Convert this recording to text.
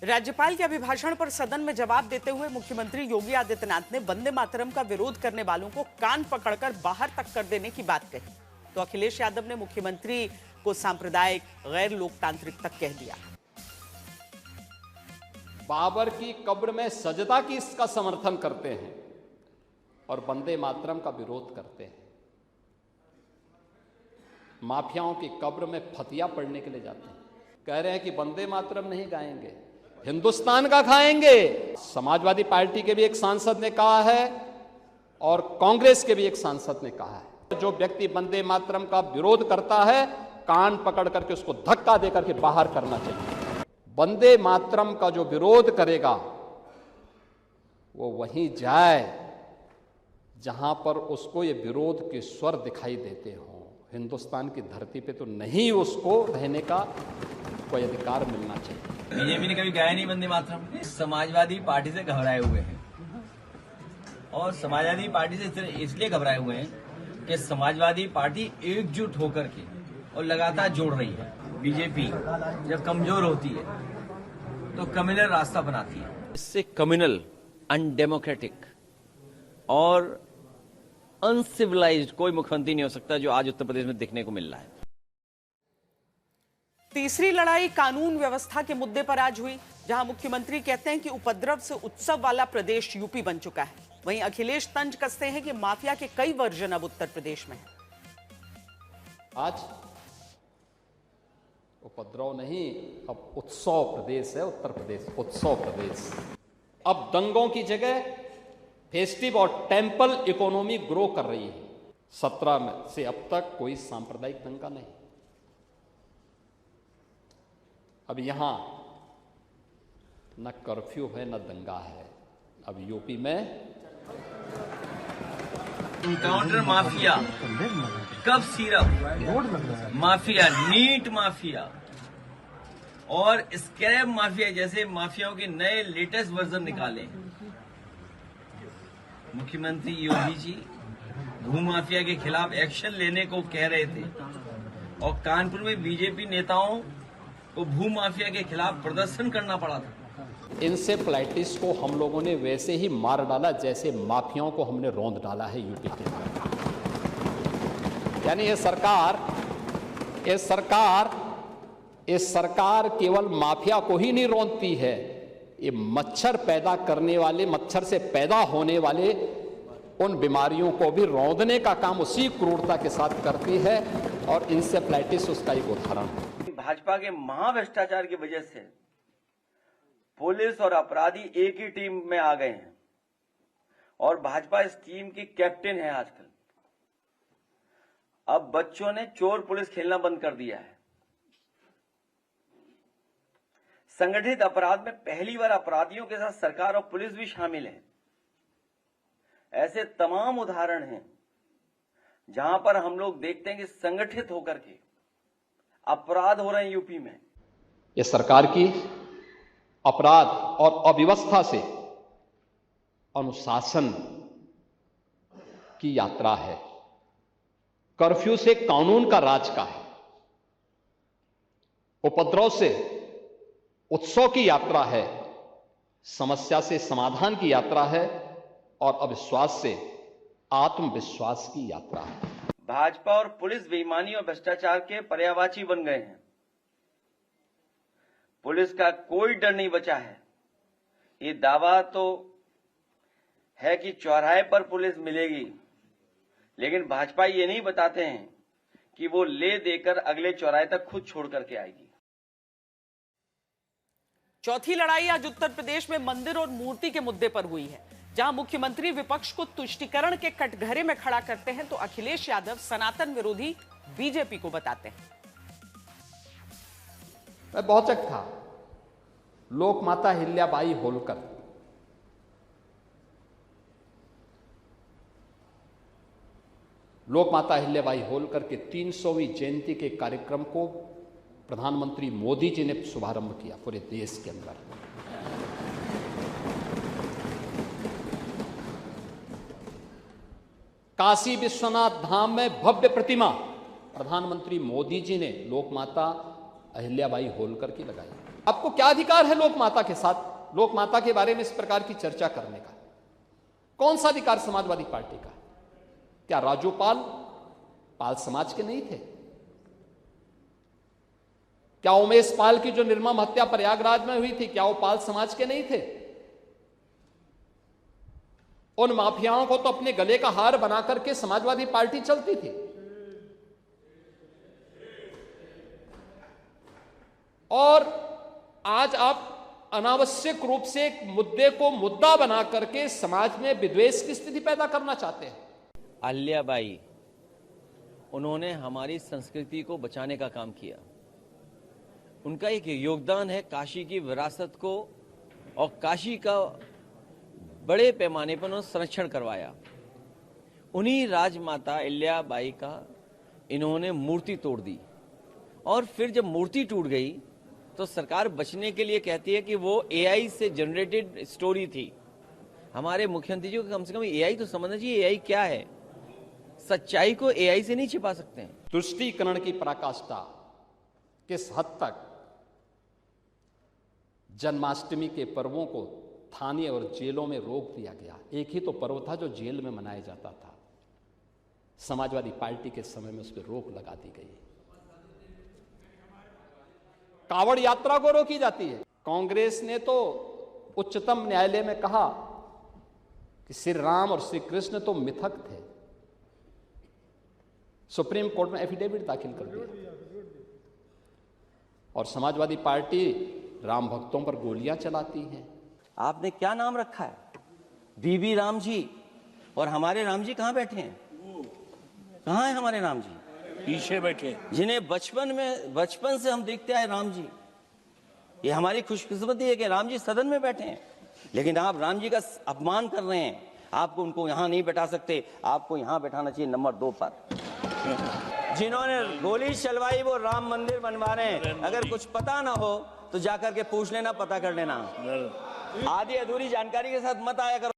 राज्यपाल के अभिभाषण पर सदन में जवाब देते हुए मुख्यमंत्री योगी आदित्यनाथ ने वंदे मातरम का विरोध करने वालों को कान पकड़कर बाहर तक कर देने की बात कही। तो अखिलेश यादव ने मुख्यमंत्री को सांप्रदायिक, गैर लोकतांत्रिक तक कह दिया। बाबर की कब्र में सजदा की इसका समर्थन करते हैं और वंदे मातरम का विरोध करते हैं। माफियाओं की कब्र में फतिया पढ़ने के लिए जाते हैं, कह रहे हैं कि वंदे मातरम नहीं गाएंगे, हिंदुस्तान का खाएंगे। समाजवादी पार्टी के भी एक सांसद ने कहा है और कांग्रेस के भी एक सांसद ने कहा है, जो व्यक्ति वंदे मातरम का विरोध करता है कान पकड़ करके उसको धक्का देकर के बाहर करना चाहिए। वंदे मातरम का जो विरोध करेगा वो वहीं जाए जहां पर उसको ये विरोध के स्वर दिखाई देते हों। हिंदुस्तान की धरती पे तो नहीं उसको रहने का कोई अधिकार मिलना चाहिए। बीजेपी ने कभी गाया नहीं वंदे मातरम। समाजवादी पार्टी से घबराए हुए हैं और समाजवादी पार्टी से इसलिए घबराए हुए हैं कि समाजवादी पार्टी एकजुट होकर के और लगातार जोड़ रही है। बीजेपी जब कमजोर होती है तो कम्युनल रास्ता बनाती है। इससे कम्युनल, अनडेमोक्रेटिक और अनसिविलाइज्ड कोई मुख्यमंत्री नहीं हो सकता जो आज उत्तर प्रदेश में देखने को मिल रहा है। तीसरी लड़ाई कानून व्यवस्था के मुद्दे पर आज हुई, जहां मुख्यमंत्री कहते हैं कि उपद्रव से उत्सव वाला प्रदेश यूपी बन चुका है। वहीं अखिलेश तंज कसते हैं कि माफिया के कई वर्जन अब उत्तर प्रदेश में हैं। आज उपद्रव नहीं, अब उत्सव प्रदेश है उत्तर प्रदेश, उत्सव प्रदेश। अब दंगों की जगह फेस्टिव और टेंपल इकोनॉमी ग्रो कर रही है। 17 में से अब तक कोई सांप्रदायिक दंगा नहीं। अब यहां न कर्फ्यू है न दंगा है। अब यूपी में encounter mafia, cough syrup mafia, NEET mafia और स्क्रैप माफिया जैसे माफियाओं के नए लेटेस्ट वर्जन निकाले। मुख्यमंत्री योगी जी भू माफिया के खिलाफ एक्शन लेने को कह रहे थे और कानपुर में बीजेपी नेताओं को भू माफिया के खिलाफ प्रदर्शन करना पड़ा था। इंसेफ्लाइटिस को हम लोगों ने वैसे ही मार डाला जैसे माफियाओं को हमने रौंद डाला है यूपी के अंदर। यानी ये सरकार केवल माफिया को ही नहीं रौंदती है, ये मच्छर पैदा करने वाले, मच्छर से पैदा होने वाले उन बीमारियों को भी रौंदने का काम उसी क्रूरता के साथ करती है और इंसेफ्लाइटिस उसका एक उदाहरण है। भाजपा के महाभ्रष्टाचार की वजह से पुलिस और अपराधी एक ही टीम में आ गए हैं और भाजपा इस टीम की कैप्टन है आजकल। अब बच्चों ने चोर पुलिस खेलना बंद कर दिया है। संगठित अपराध में पहली बार अपराधियों के साथ सरकार और पुलिस भी शामिल है। ऐसे तमाम उदाहरण हैं जहां पर हम लोग देखते हैं कि संगठित होकर के अपराध हो रहे हैं यूपी में। ये सरकार की अपराध और अव्यवस्था से अनुशासन की यात्रा है, कर्फ्यू से कानून का राज का है, उपद्रव से उत्सव की यात्रा है, समस्या से समाधान की यात्रा है और अविश्वास से आत्मविश्वास की यात्रा है। भाजपा और पुलिस बेईमानी और भ्रष्टाचार के पर्यायवाची बन गए हैं। पुलिस का कोई डर नहीं बचा है। ये दावा तो है कि चौराहे पर पुलिस मिलेगी, लेकिन भाजपा ये नहीं बताते हैं कि वो ले देकर अगले चौराहे तक खुद छोड़ करके आएगी। चौथी लड़ाई आज उत्तर प्रदेश में मंदिर और मूर्ति के मुद्दे पर हुई है, जहां मुख्यमंत्री विपक्ष को तुष्टीकरण के कटघरे में खड़ा करते हैं तो अखिलेश यादव सनातन विरोधी बीजेपी को बताते हैं। मैं बहुचक था लोक माता अहिल्याबाई होलकर। लोक माता अहिल्याबाई होलकर के 300वीं जयंती के कार्यक्रम को प्रधानमंत्री मोदी जी ने शुभारंभ किया पूरे देश के अंदर। काशी विश्वनाथ धाम में भव्य प्रतिमा प्रधानमंत्री मोदी जी ने लोक माता अहिल्याबाई होलकर की लगाई। आपको क्या अधिकार है लोक माता के साथ, लोक माता के बारे में इस प्रकार की चर्चा करने का? कौन सा अधिकार समाजवादी पार्टी का? क्या राजूपाल पाल समाज के नहीं थे? क्या उमेश पाल की जो निर्मम हत्या प्रयागराज में हुई थी, क्या वो पाल समाज के नहीं थे? उन माफियाओं को तो अपने गले का हार बना करके समाजवादी पार्टी चलती थी। और आज आप अनावश्यक रूप से एक मुद्दे को मुद्दा बना करके समाज में विद्वेष की स्थिति पैदा करना चाहते हैं। अहिल्याबाई, उन्होंने हमारी संस्कृति को बचाने का काम किया। उनका एक योगदान है काशी की विरासत को, और काशी का बड़े पैमाने पर उन्होंने संरक्षण करवाया। उन्हीं राजमाता अहिल्याबाई का इन्होंने मूर्ति तोड़ दी, और फिर जब मूर्ति टूट गई तो सरकार बचने के लिए कहती है कि वो एआई से जनरेटेड स्टोरी थी। हमारे मुख्यमंत्री जी को कम से कम एआई तो समझना चाहिए, एआई क्या है। सच्चाई को एआई से नहीं छिपा सकते हैं। तुष्टीकरण की पराकाष्ठा किस हद तक जन्माष्टमी के पर्वों को थाने और जेलों में रोक दिया गया। एक ही तो पर्व था जो जेल में मनाया जाता था, समाजवादी पार्टी के समय में उस पर रोक लगा दी गई। कावड़ यात्रा को रोकी जाती है। कांग्रेस ने तो उच्चतम न्यायालय में कहा कि श्री राम और श्री कृष्ण तो मिथक थे। सुप्रीम कोर्ट में एफिडेविट दाखिल कर दिया। और समाजवादी पार्टी राम भक्तों पर गोलियां चलाती है। आपने क्या नाम रखा है? बीबी राम जी। और हमारे राम जी कहां बैठे हैं? कहां है हमारे राम जी? पीछे बैठे, जिन्हें बचपन से हम देखते आए राम जी। ये हमारी खुशकिस्मती है कि राम जी सदन में बैठे हैं, लेकिन आप राम जी का अपमान कर रहे हैं। आपको उनको यहां नहीं बैठा सकते, आपको यहां बैठाना चाहिए नंबर 2 पर। जिन्होंने गोली चलवाई वो राम मंदिर बनवा रहे हैं। अगर कुछ पता ना हो तो जाकर के पूछ लेना, पता कर लेना। आधी अधूरी जानकारी के साथ मत आया करो।